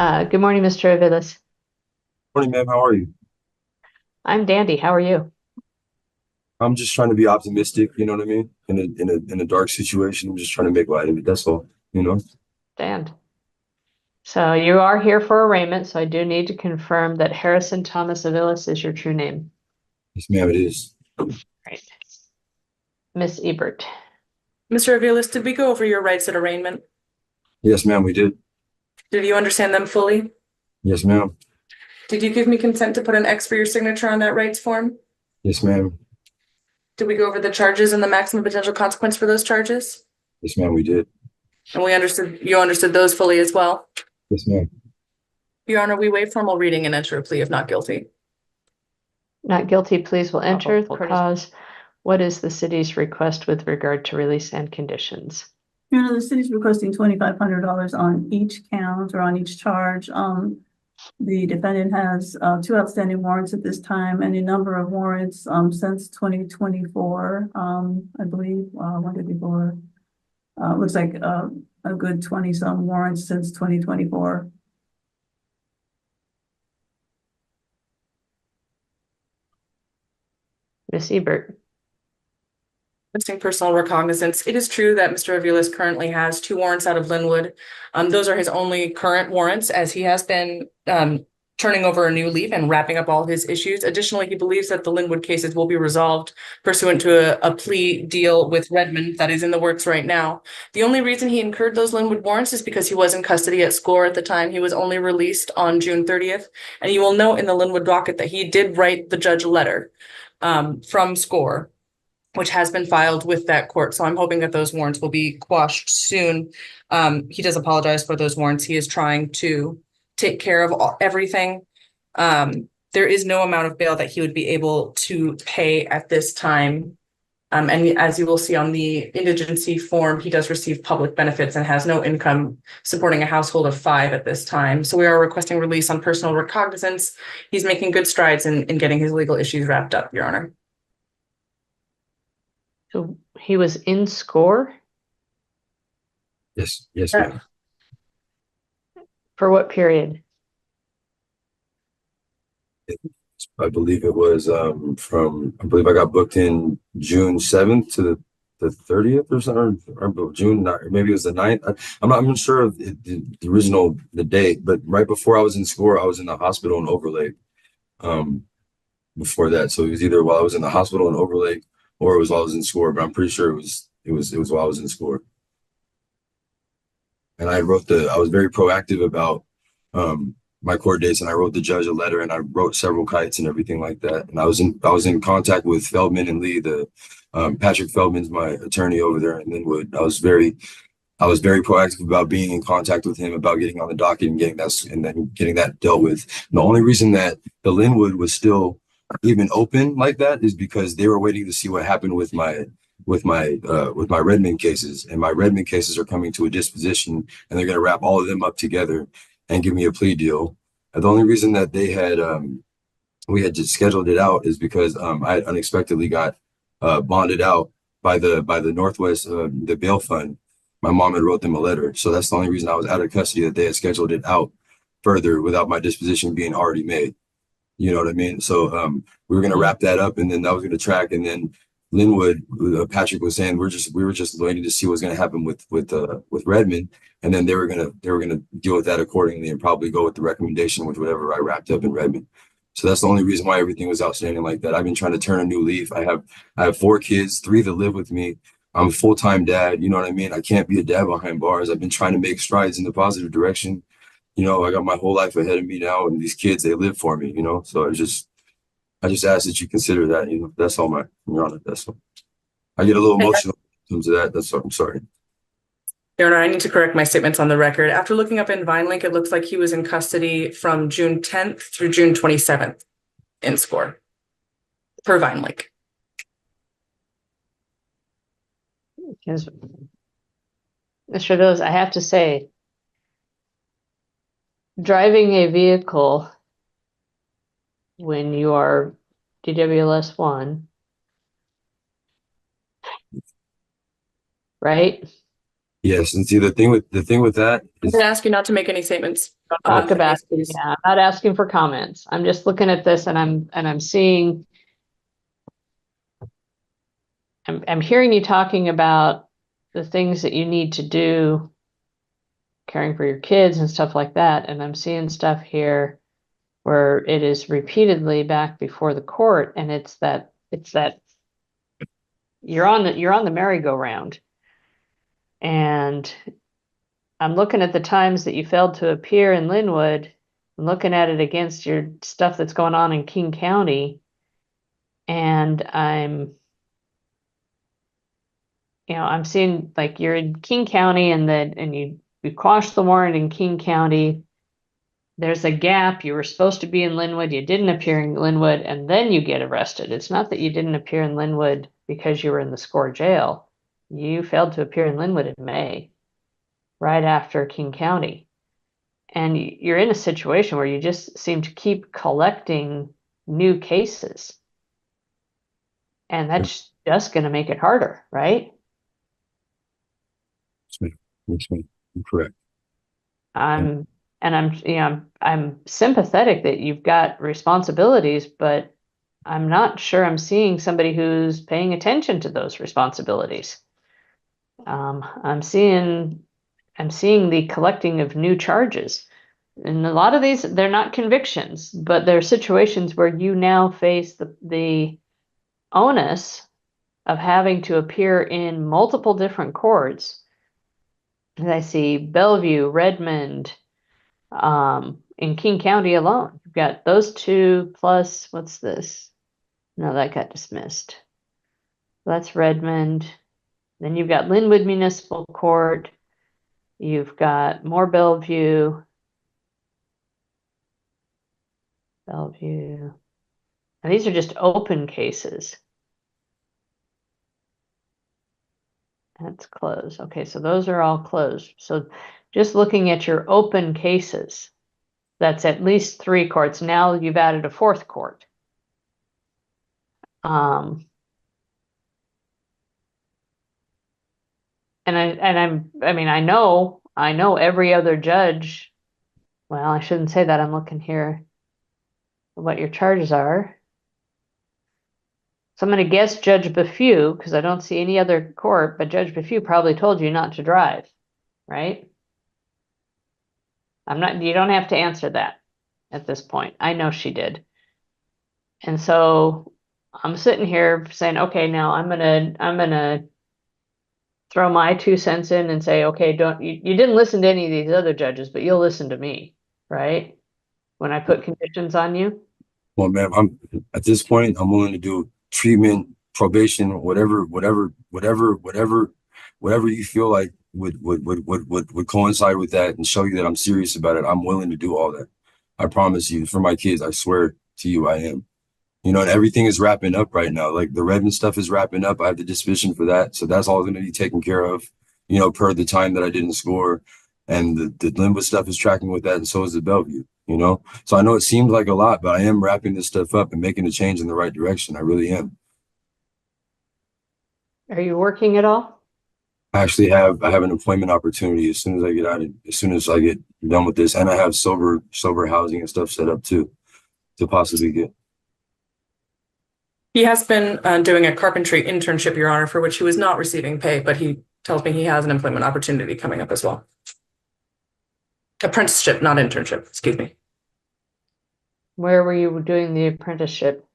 Good morning, Mr. Aviles. Morning, ma'am. How are you? I'm dandy. How are you? I'm just trying to be optimistic, you know what I mean? In a dark situation, I'm just trying to make light of it. That's all, you know? Stand. So you are here for arraignment, so I do need to confirm that Harrison Thomas Aviles is your true name. Yes, ma'am, it is. Right. Miss Ebert. Mr. Aviles, did we go over your rights at arraignment? Yes, ma'am, we did. Did you understand them fully? Yes, ma'am. Did you give me consent to put an X for your signature on that rights form? Yes, ma'am. Did we go over the charges and the maximum potential consequence for those charges? Yes, ma'am, we did. And you understood those fully as well? Yes, ma'am. Your Honor, we waive formal reading and enter a plea of not guilty. Not guilty, please will enter. Full Cause what is the city's request with regard to release and conditions? The city's requesting $2,500 on each count or on each charge. The defendant has two outstanding warrants at this time and a number of warrants since 2024. I believe when did before? Looks like a good 20-some warrants since 2024. Miss Ebert. Listing personal recognizance. It is true that Mr. Aviles currently has two warrants out of Linwood. Those are his only current warrants, as he has been turning over a new leaf and wrapping up all his issues. Additionally, he believes that the Linwood cases will be resolved pursuant to a plea deal with Redmond that is in the works right now. The only reason he incurred those Linwood warrants is because he was in custody at SCORE at the time. He was only released on June 30th. And you will note in the Linwood docket that he did write the judge a letter from SCORE, which has been filed with that court. So I'm hoping that those warrants will be quashed soon. He does apologize for those warrants. He is trying to take care of everything. There is no amount of bail that he would be able to pay at this time. And as you will see on the indigency form, he does receive public benefits and has no income supporting a household of 5 at this time. So we are requesting release on personal recognizance. He's making good strides in getting his legal issues wrapped up, Your Honor. So he was in SCORE? Yes, yes, ma'am. For what period? I believe it was I believe I got booked in June 7th to the 30th or something, or June, maybe it was the 9th. I'm not sure of the original the date, but right before I was in SCORE, I was in the hospital in Overlake. Before that, so it was either while I was in the hospital in Overlake or it was while I was in SCORE, but I'm pretty sure it was while I was in SCORE. And I was very proactive about my court dates, and I wrote the judge a letter, and I wrote several kites and everything like that. And I was in contact with Feldman and Lee. Patrick Feldman's my attorney over there in Linwood. I was very proactive about being in contact with him about getting on the docket and getting that dealt with. And the only reason that the Linwood was still even open like that is because they were waiting to see what happened with my Redmond cases, and my Redmond cases are coming to a disposition, and they're going to wrap all of them up together and give me a plea deal. And the only reason that we had just scheduled it out is because I unexpectedly got bonded out by the Northwest the bail fund. My mom had wrote them a letter, so that's the only reason I was out of custody, that they had scheduled it out further without my disposition being already made. You know what I mean? So we were going to wrap that up, and then that was going to track, and then Linwood, Patrick was saying we were just waiting to see what's going to happen with Redmond, and then they were gonna deal with that accordingly and probably go with the recommendation with whatever I wrapped up in Redmond. So that's the only reason why everything was outstanding like that. I've been trying to turn a new leaf. I have 4 kids, 3 that live with me. I'm a full-time dad. You know what I mean? I can't be a dad behind bars. I've been trying to make strides in the positive direction. You know, I got my whole life ahead of me now, and these kids, they live for me. You know, so I just ask that you consider that. You know, that's all, Your Honor. That's all. I get a little emotional in terms of that. That's all. I'm sorry. Your Honor, I need to correct my statements on the record. After looking up in VineLink, it looks like he was in custody from June 10th through June 27th in SCORE per VineLink. Because Mr. Aviles, I have to say, driving a vehicle when you are DWLS 1, right? Yes, and see the thing with that I'm is gonna ask you not to make any statements. Talk the about, case, please. yeah, I'm not asking for comments. I'm just looking at this and I'm seeing, I'm hearing you talking about the things that you need to do, caring for your kids and stuff like that. And I'm seeing stuff here where it is repeatedly back before the court, and it's that you're on the merry-go-round. And I'm looking at the times that you failed to appear in Linwood, and looking at it against your stuff that's going on in King County. And I'm seeing like you're in King County and you quashed the warrant in King County. There's a gap. You were supposed to be in Linwood. You didn't appear in Linwood, and then you get arrested. It's not that you didn't appear in Linwood because you were in the SCORE jail. You failed to appear in Linwood in May, right after King County. And you're in a situation where you just seem to keep collecting new cases. And that's just going to make it harder, right? makes me correct. I'm I'm sympathetic that you've got responsibilities, but I'm not sure I'm seeing somebody who's paying attention to those responsibilities. I'm seeing the collecting of new charges. And a lot of these, they're not convictions, but they're situations where you now face the onus of having to appear in multiple different courts. And I see Bellevue, Redmond, in King County alone. You've got those two plus what's this? No, that got dismissed. That's Redmond. Then you've got Linwood Municipal Court. You've got more Bellevue. And these are just open cases. That's closed. Okay, so those are all closed. So just looking at your open cases, that's at least 3 courts. Now you've added a 4th court. I know every other judge. Well, I shouldn't say that. I'm looking here at what your charges are. So I'm going to guess Judge Befew, because I don't see any other court, but Judge Befew probably told you not to drive, right? You don't have to answer that at this point. I know she did. And so I'm sitting here saying, okay, now I'm gonna throw my 2 cents in and say, okay, you didn't listen to any of these other judges, but you'll listen to me, right? When I put conditions on you. Well, ma'am, I'm at this point, I'm willing to do treatment, probation, whatever you feel like would coincide with that and show you that I'm serious about it. I'm willing to do all that. I promise you, for my kids, I swear to you, I am. And everything is wrapping up right now. Like the Redmond stuff is wrapping up. I have the disposition for that. So that's all going to be taken care of, per the time that I didn't score. And the Linwood stuff is tracking with that. And so is the Bellevue, So I know it seemed like a lot, but I am wrapping this stuff up and making a change in the right direction. I really am. Are you working at all? I have an employment opportunity as soon as I get done with this. And I have sober housing and stuff set up too, to possibly get. He has been doing a carpentry internship, Your Honor, for which he was not receiving pay, but he tells me he has an employment opportunity coming up as well. Apprenticeship, not internship, excuse me. Where were you doing the apprenticeship?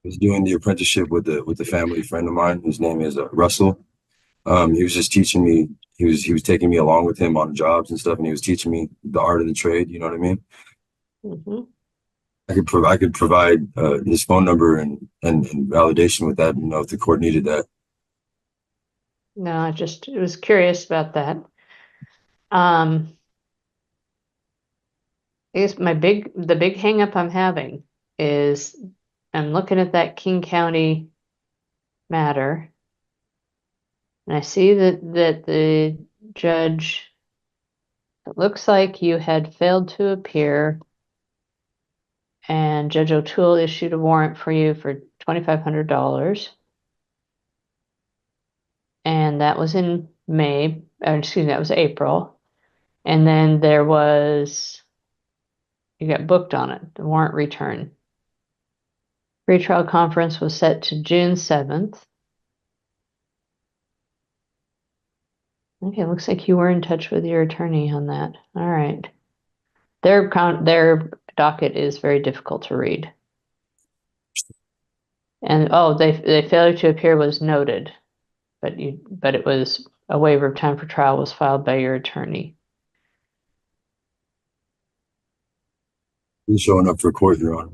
I was doing the apprenticeship with the family friend of mine. His name is Russell. He was just teaching me. He was taking me along with him on jobs and stuff, and he was teaching me the art of the trade. You know what I mean? Mm-hmm. I could provide his phone number and validation with that. If the court needed that. No, I was curious about that. I guess the big hang up I'm having is I'm looking at that King County matter, and I see that the judge, it looks like you had failed to appear, and Judge O'Toole issued a warrant for you for $2,500. And that was in May, excuse me, that was April. And then there was, you got booked on it, the warrant return. Pretrial conference was set to June 7th. Okay, looks like you were in touch with your attorney on that. All right. Their docket is very difficult to read. And oh, they failure to appear was noted, but it was a waiver of time for trial was filed by your attorney. He's showing up for court, Your Honor.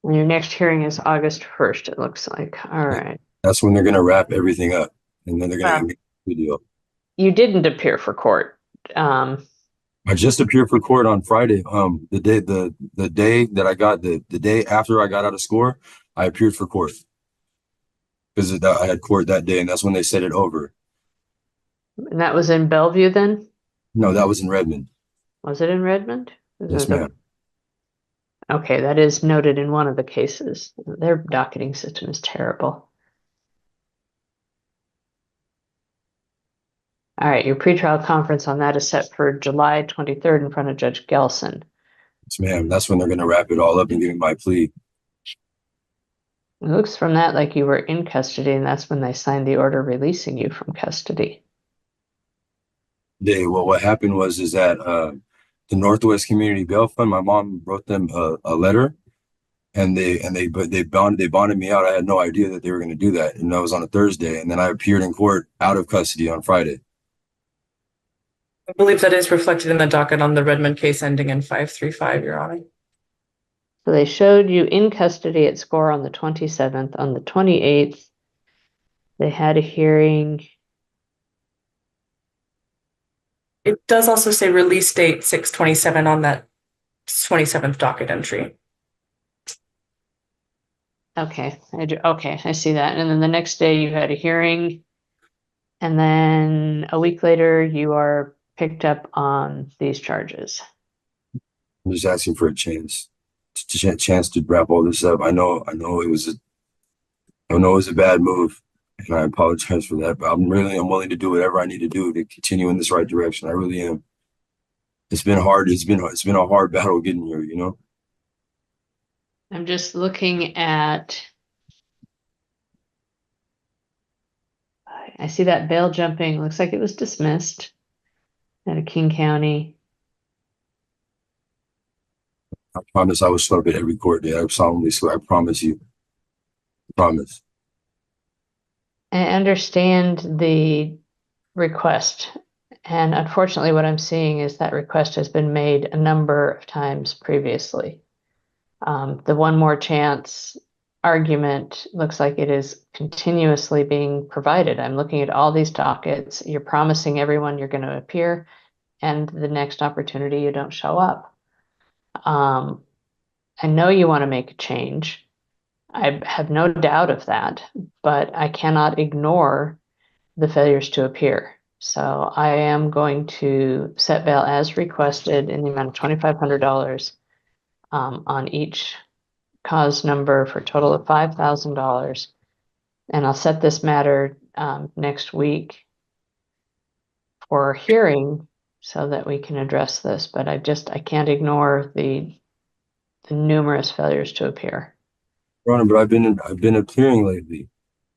And your next hearing is August 1st, it looks like. All right. That's when they're gonna wrap everything up, and then they're gonna make a video. You didn't appear for court. I just appeared for court on Friday. The day that I got the day after I got out of score, I appeared for court because I had court that day, and that's when they said it over. And that was in Bellevue then? No, that was in Redmond. Was it in Redmond? Yes, ma'am. Okay, that is noted in one of the cases. Their docketing system is terrible. All right, your pretrial conference on that is set for July 23rd in front of Judge Gelson. Yes, ma'am. That's when they're going to wrap it all up and give me my plea. It looks from that like you were in custody, and that's when they signed the order releasing you from custody. Well, what happened was that the Northwest Community Bail Fund, my mom wrote them a letter, and they bonded me out. I had no idea that they were going to do that, and that was on a Thursday, and then I appeared in court out of custody on Friday. I believe that is reflected in the docket on the Redmond case ending in 535, Your Honor. So they showed you in custody at score on the 27th. On the 28th, they had a hearing. It does also say release date 6/27 on that 27th docket entry. Okay, I see that. And then the next day you had a hearing, and then a week later you are picked up on these charges. I'm just asking for a chance to wrap all this up. I know it was a bad move, and I apologize for that, but I'm willing to do whatever I need to do to continue in this right direction. I really am. It's been hard. It's been a hard battle getting here, you know? I'm just looking at, I see that bail jumping, looks like it was dismissed out of King County. I promise I will show up at every court day. I solemnly swear. I promise you. I promise. I understand the request, and unfortunately what I'm seeing is that request has been made a number of times previously. The one more chance argument looks like it is continuously being provided. I'm looking at all these dockets. You're promising everyone you're going to appear, and the next opportunity you don't show up. I know you want to make a change. I have no doubt of that, but I cannot ignore the failures to appear. So I am going to set bail as requested in the amount of $2,500 on each cause number for a total of $5,000. And I'll set this matter next week for hearing so that we can address this. But I can't ignore the numerous failures to appear. Your Honor, but I've been appearing lately.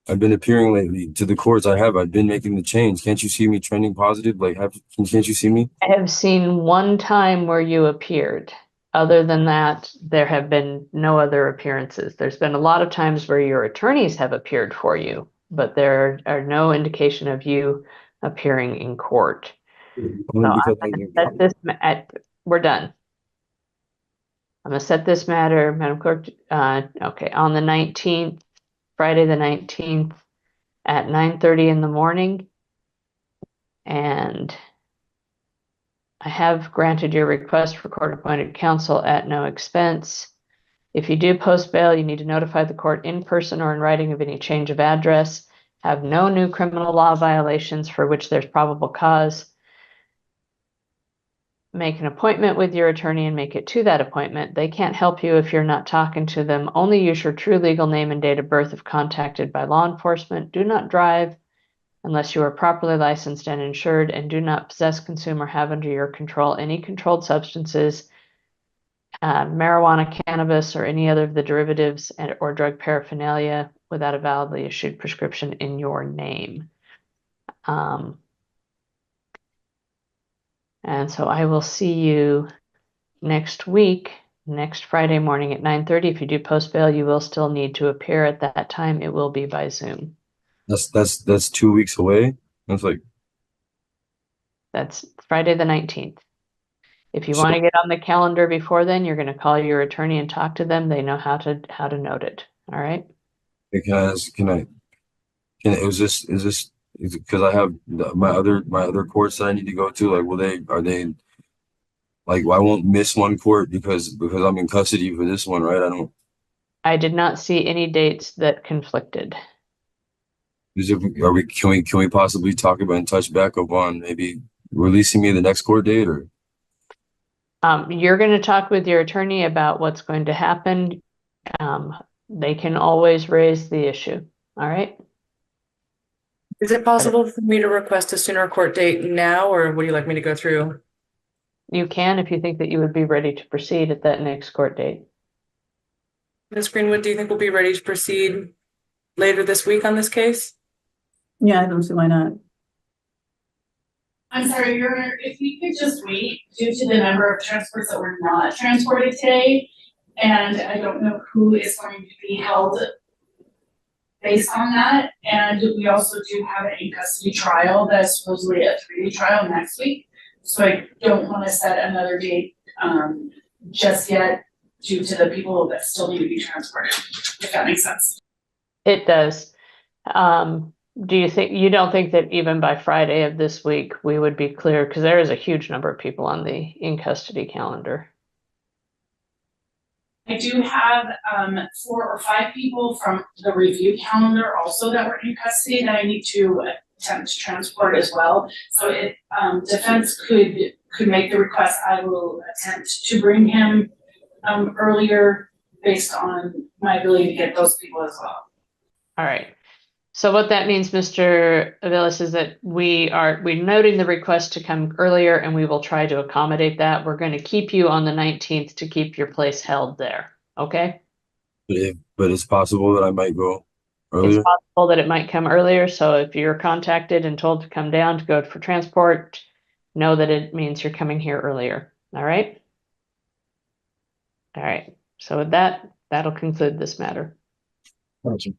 I've been appearing lately to the courts. I've been making the change. Can't you see me trending positive? Can't you see me? I have seen one time where you appeared. Other than that, there have been no other appearances. There's been a lot of times where your attorneys have appeared for you, but there are no indication of you appearing in court. We're done. I'm going to set this matter, Madam Clerk, okay, on the 19th, Friday the 19th at 9:30 in the morning. And I have granted your request for court-appointed counsel at no expense. If you do post bail, you need to notify the court in person or in writing of any change of address. Have no new criminal law violations for which there's probable cause. Make an appointment with your attorney and make it to that appointment. They can't help you if you're not talking to them. Only use your true legal name and date of birth if contacted by law enforcement. Do not drive unless you are properly licensed and insured and do not possess, consume, or have under your control any controlled substances, marijuana, cannabis, or any other of the derivatives or drug paraphernalia without a validly issued prescription in your name. And so I will see you next week, next Friday morning at 9:30. If you do post bail, you will still need to appear at that time. It will be by Zoom. That's 2 weeks away. That's like, That's Friday the 19th. If you So- want to get on the calendar before then, you're going to call your attorney and talk to them. They know how to note it. All right. can I ask, is this because I have my other courts that I need to go to? Like, are they like, I won't miss one court because I'm in custody for this one, right? I did not see any dates that conflicted. Can we possibly talk about and touch back upon maybe releasing me the next court date, or? You're going to talk with your attorney about what's going to happen. They can always raise the issue. All right. Is it possible for me to request a sooner court date now, or would you like me to go through? You can if you think that you would be ready to proceed at that next court date. Ms. Greenwood, do you think we'll be ready to proceed later this week on this case? Yeah, I don't see why not. I'm sorry, Your Honor, if we could just wait due to the number of transports that were not transported today. And I don't know who is going to be held based on that. And we also do have an in-custody trial that's supposedly a 3-day trial next week. So I don't want to set another date just yet due to the people that still need to be transported, if that makes sense. It does. You don't think that even by Friday of this week, we would be clear? Because there is a huge number of people on the in-custody calendar. I do have 4 or 5 people from the review calendar also that were in custody that I need to attempt to transport as well. So if defense could make the request, I will attempt to bring him earlier based on my ability to get those people as well. All right. So what that means, Mr. Aviles, is that we're noting the request to come earlier, and we will try to accommodate that. We're going to keep you on the 19th to keep your place held there. Okay? But it's possible that I might go earlier. It's possible that it might come earlier. So if you're contacted and told to come down to go for transport, know that it means you're coming here earlier. All right? All right. So with that, that'll conclude this matter. Gotcha.